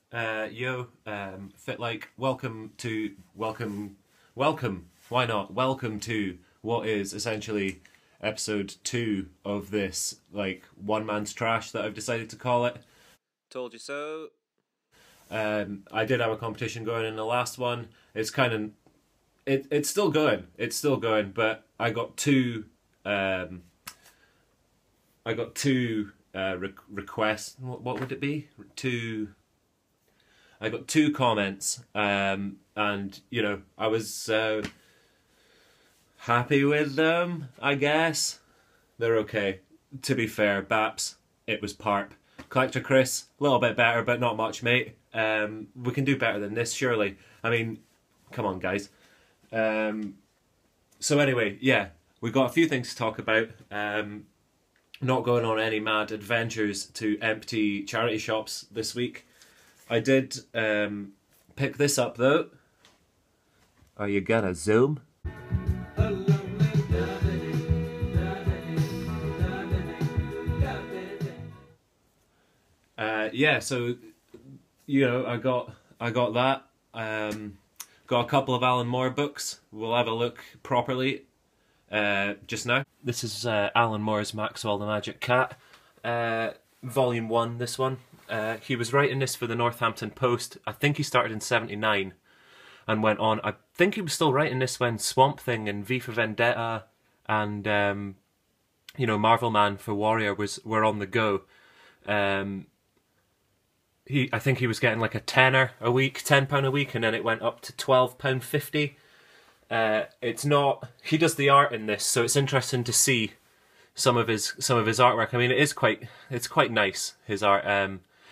Fit like welcome, why not? Welcome to what is essentially episode 2 of this, like, one man's trash that I've decided to call it. Told you so. I did have a competition going in the last one. It's kind of, it's still going, but I got two, requests. What would it be? I got two comments, and I was happy with them. I guess they're okay. To be fair, Baps, it was Parp. Collector Chris, a little bit better, but not much, mate. We can do better than this, surely. I mean, come on, guys. So anyway, yeah, we've got a few things to talk about. Not going on any mad adventures to empty charity shops this week. I did pick this up, though. Are you gonna zoom? Yeah, so I got that. Got a couple of Alan Moore books. We'll have a look properly just now. This is Alan Moore's Maxwell the Magic Cat, Volume 1, this one. He was writing this for the Northampton Post. I think he started in '79 and went on. I think he was still writing this when Swamp Thing and V for Vendetta and Marvel Man for Warrior were on the go. I think he was getting like a £10 a week, £10 a week, and then it went up to £12.50. It's not. He does the art in this, so it's interesting to see some of his artwork. I mean, it's quite nice, his art.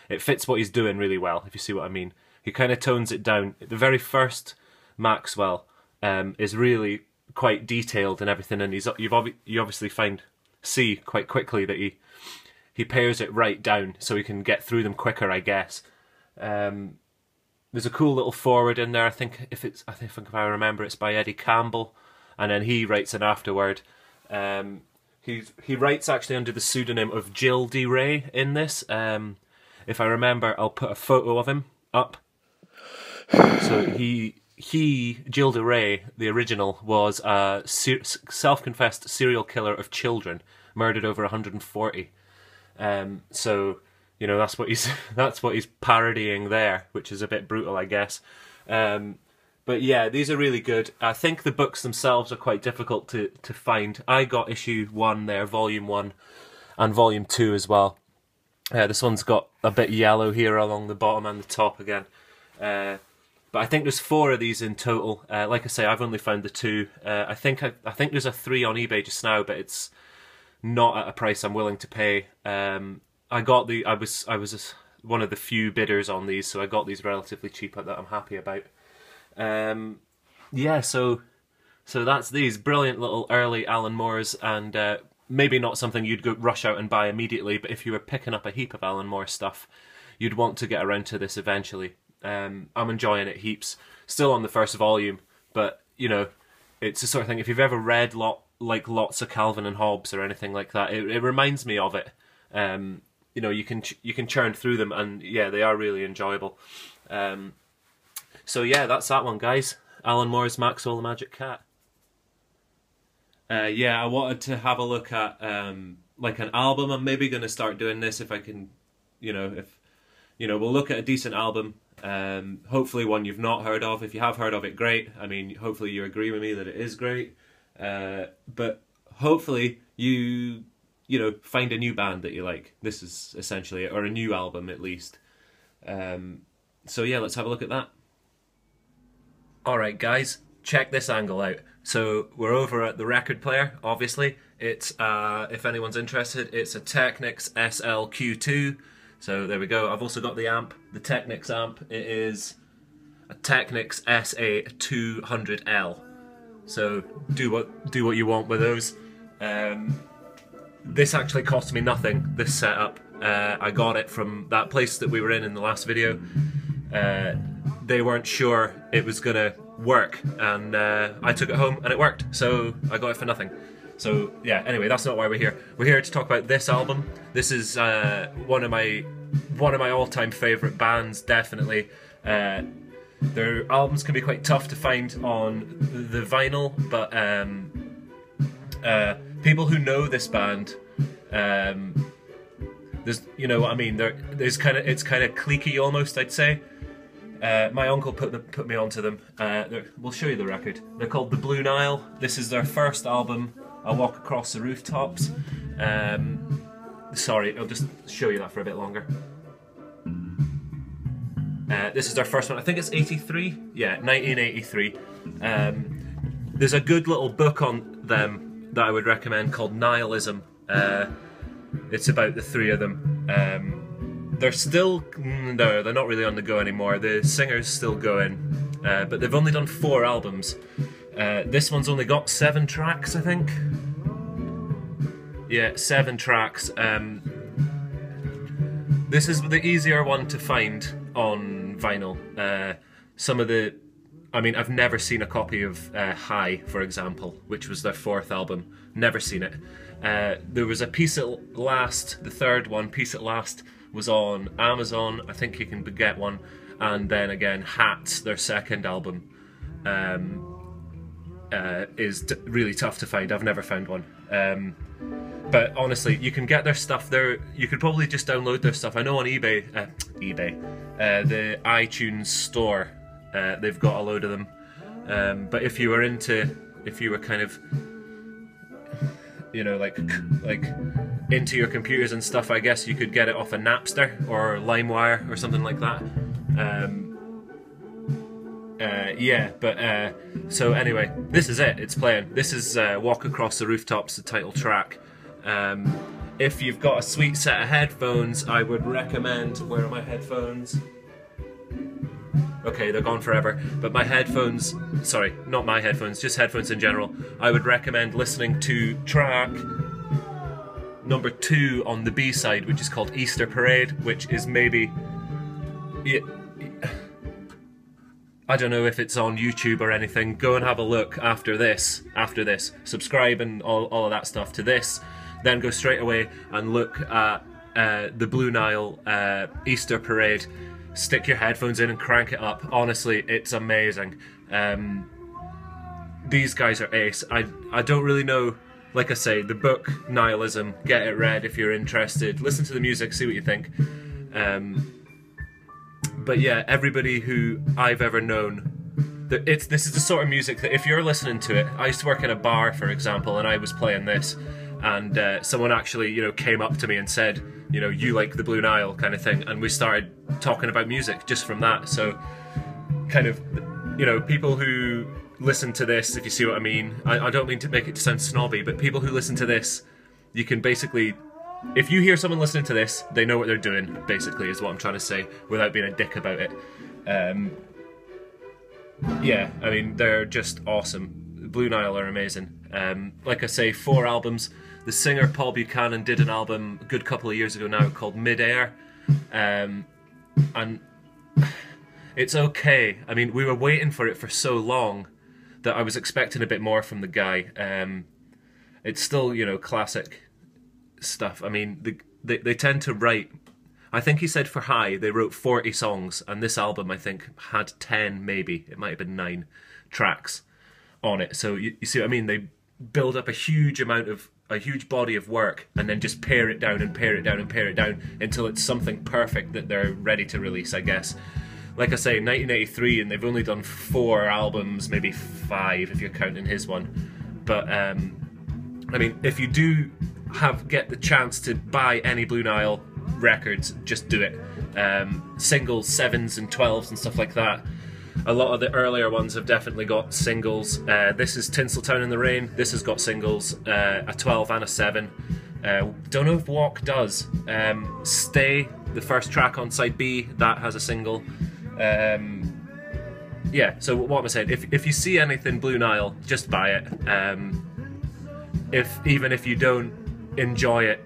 It fits what he's doing really well, if you see what I mean. He kind of tones it down. The very first Maxwell is really quite detailed and everything, and you obviously see quite quickly that he pares it right down so he can get through them quicker, I guess. There's a cool little foreword in there. I think if I remember, it's by Eddie Campbell, and then he writes an afterword. He writes actually under the pseudonym of Jill D. Ray in this. If I remember, I'll put a photo of him up. So Jill D. Ray, the original, was a self-confessed serial killer of children, murdered over 140. So that's what he's parodying there, which is a bit brutal, I guess. But yeah, these are really good. I think the books themselves are quite difficult to find. I got issue 1 there, volume 1, and volume 2 as well. This one's got a bit yellow here along the bottom and the top again. But I think there's 4 of these in total. Like I say, I've only found the 2. I think there's a 3 on eBay just now, but it's not at a price I'm willing to pay. I was one of the few bidders on these, so I got these relatively cheap that I'm happy about. Yeah, so that's these brilliant little early Alan Moores, and maybe not something you'd go rush out and buy immediately, but if you were picking up a heap of Alan Moore stuff, you'd want to get around to this eventually. I'm enjoying it heaps. Still on the first volume, but it's the sort of thing, if you've ever read lots of Calvin and Hobbes or anything like that, it reminds me of it. You can churn through them, and yeah, they are really enjoyable. So yeah, that's that one, guys. Alan Moore's Maxwell the Magic Cat. Yeah, I wanted to have a look at like an album. I'm maybe going to start doing this if I can, we'll look at a decent album. Hopefully one you've not heard of. If you have heard of it, great. I mean, hopefully you agree with me that it is great. But hopefully you find a new band that you like. This is essentially it, or a new album at least. So yeah, let's have a look at that. Alright guys, check this angle out. So we're over at the record player, obviously. It's, if anyone's interested, it's a Technics SL-Q2. So there we go. I've also got the amp, the Technics amp. It is a Technics SA200L. So do what you want with those. This actually cost me nothing, this setup. I got it from that place that we were in the last video. They weren't sure it was going to work, and I took it home and it worked, so I got it for nothing. So yeah, anyway, that's not why we're here. We're here to talk about this album. This is one of my one of my all-time favourite bands, definitely. Their albums can be quite tough to find on the vinyl, but people who know this band, there's, you know what I mean. It's kind of cliquey almost, I'd say. My uncle put me onto them. We'll show you the record. They're called the Blue Nile. This is their first album, I Walk Across the Rooftops. Sorry, I'll just show you that for a bit longer. This is their first one. I think it's 83. Yeah, 1983. There's a good little book on them that I would recommend called Nihilism. It's about the three of them. They're still... No, they're not really on the go anymore. The singer's still going. But they've only done 4 albums. This one's only got 7 tracks, I think. Yeah, 7 tracks. This is the easier one to find on vinyl. Some of the... I mean, I've never seen a copy of High, for example, which was their 4th album. Never seen it. There was a Peace at Last, the 3rd one, Peace at Last, was on Amazon. I think you can get one. And then again, Hats, their 2nd album, is really tough to find. I've never found one. But honestly, you can get their stuff there. You could probably just download their stuff. I know on eBay, the iTunes store, they've got a load of them. But if you were kind of, you know, like into your computers and stuff, I guess you could get it off a Napster or LimeWire or something like that. So anyway, this is it. It's playing. This is Walk Across the Rooftops, the title track. If you've got a sweet set of headphones, I would recommend... Where are my headphones? Okay, they're gone forever. But my headphones... Sorry, not my headphones, just headphones in general. I would recommend listening to track number 2 on the B-side, which is called Easter Parade, which is maybe... I don't know if it's on YouTube or anything. Go and have a look after this. Subscribe and all of that stuff to this. Then go straight away and look at the Blue Nile Easter Parade. Stick your headphones in and crank it up. Honestly, it's amazing. These guys are ace. I don't really know. Like I say, the book Nihilism, get it read if you're interested. Listen to the music, see what you think. But yeah, everybody who I've ever known, this is the sort of music that if you're listening to it... I used to work in a bar, for example, and I was playing this, and someone actually, you know, came up to me and said, you know, you like the Blue Nile kind of thing, and we started talking about music just from that. So kind of, you know, people who listen to this, if you see what I mean, I don't mean to make it sound snobby, but people who listen to this, you can basically... If you hear someone listening to this, they know what they're doing, basically, is what I'm trying to say, without being a dick about it. Yeah, I mean, they're just awesome. Blue Nile are amazing. Like I say, 4 albums. The singer Paul Buchanan did an album a good couple of years ago now called Midair. And it's okay. I mean, we were waiting for it for so long that I was expecting a bit more from the guy. It's still, you know, classic stuff. I mean, they tend to write... I think he said for High they wrote 40 songs, and this album I think had 10, maybe. It might have been 9 tracks on it. So you see what I mean? They build up a huge body of work and then just pare it down and pare it down and pare it down until it's something perfect that they're ready to release, I guess. Like I say, 1983, and they've only done 4 albums, maybe 5 if you're counting his one. But I mean, if you do get the chance to buy any Blue Nile records, just do it. Singles, 7s and 12s and stuff like that. A lot of the earlier ones have definitely got singles. This is Tinseltown in the Rain. This has got singles, a 12 and a 7. Don't know if Walk does. Stay, the first track on side B, that has a single. Yeah, so what am I saying? If you see anything Blue Nile, just buy it. Even if you don't enjoy it,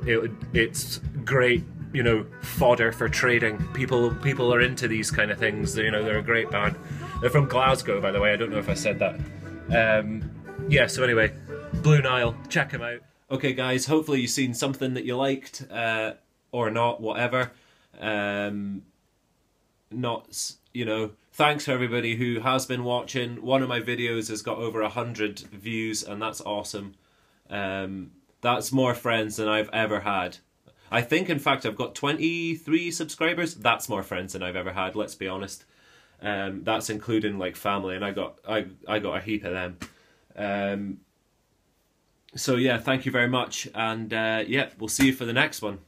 it's great, you know, fodder for trading. People are into these kind of things. You know, they're a great band. They're from Glasgow, by the way. I don't know if I said that. Yeah, so anyway, Blue Nile, check them out. Okay guys, hopefully you've seen something that you liked, or not, whatever. Not, you know, thanks for everybody who has been watching. One of my videos has got over 100 views, and that's awesome. That's more friends than I've ever had. I think, in fact, I've got 23 subscribers. That's more friends than I've ever had, let's be honest. That's including like family, and I got a heap of them. So yeah, thank you very much, and yeah, we'll see you for the next one.